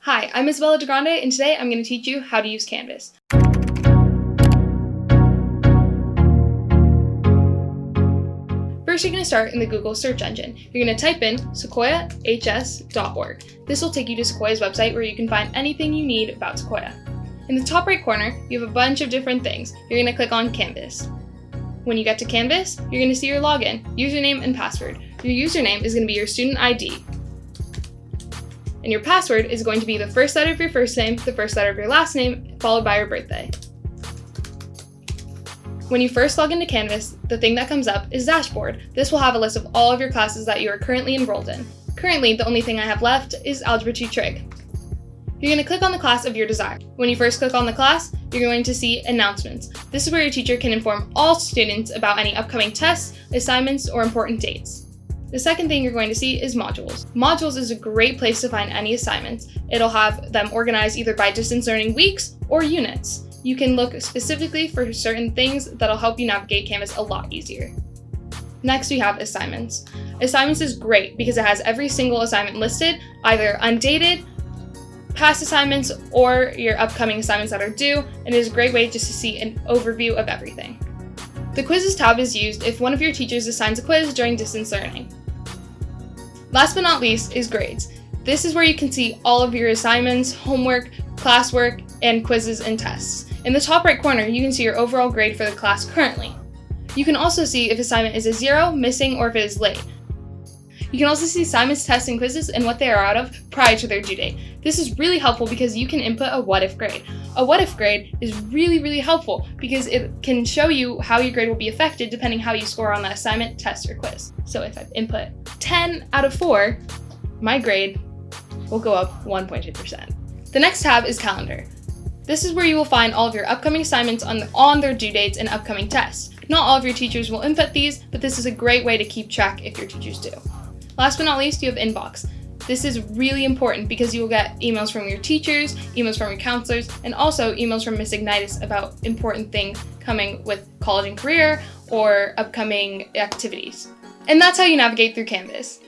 Hi, I'm Isabella DiGrande, and today I'm going to teach you how to use Canvas. First, you're going to start in the Google search engine. You're going to type in Sequoia HS.org. This will take you to Sequoia's website where you can find anything you need about Sequoia. In the top right corner, you have a bunch of different things. You're going to click on Canvas. When you get to Canvas, you're going to see your login, username, and password. Your username is going to be your student ID. And your password is going to be the first letter of your first name, the first letter of your last name, followed by your birthday. When you first log into Canvas, the thing that comes up is Dashboard. This will have a list of all of your classes that you are currently enrolled in. Currently, the only thing I have left is Algebra 2 Trig. You're going to click on the class of your desire. When you first click on the class, you're going to see Announcements. This is where your teacher can inform all students about any upcoming tests, assignments, or important dates. The second thing you're going to see is Modules. Modules is a great place to find any assignments. It'll have them organized either by distance learning weeks or units. You can look specifically for certain things that'll help you navigate Canvas a lot easier. Next, we have Assignments. Assignments is great because it has every single assignment listed, either undated, past assignments, or your upcoming assignments that are due, and it is a great way just to see an overview of everything. The Quizzes tab is used if one of your teachers assigns a quiz during distance learning. Last but not least is Grades. This is where you can see all of your assignments, homework, classwork, and quizzes and tests. In the top right corner, you can see your overall grade for the class currently. You can also see if assignment is a 0, missing, or if it is late. You can also see assignments, tests, and quizzes and what they are out of prior to their due date. This is really helpful because you can input a what-if grade. A what-if grade is really helpful because it can show you how your grade will be affected depending how you score on that assignment, test, or quiz. So if I input 10 out of 4, my grade will go up 1.2%. The next tab is Calendar. This is where you will find all of your upcoming assignments on their due dates and upcoming tests. Not all of your teachers will input these, but this is a great way to keep track if your teachers do. Last but not least, you have Inbox. This is really important because you will get emails from your teachers, emails from your counselors, and also emails from Miss Ignitis about important things coming with college and career or upcoming activities. And that's how you navigate through Canvas.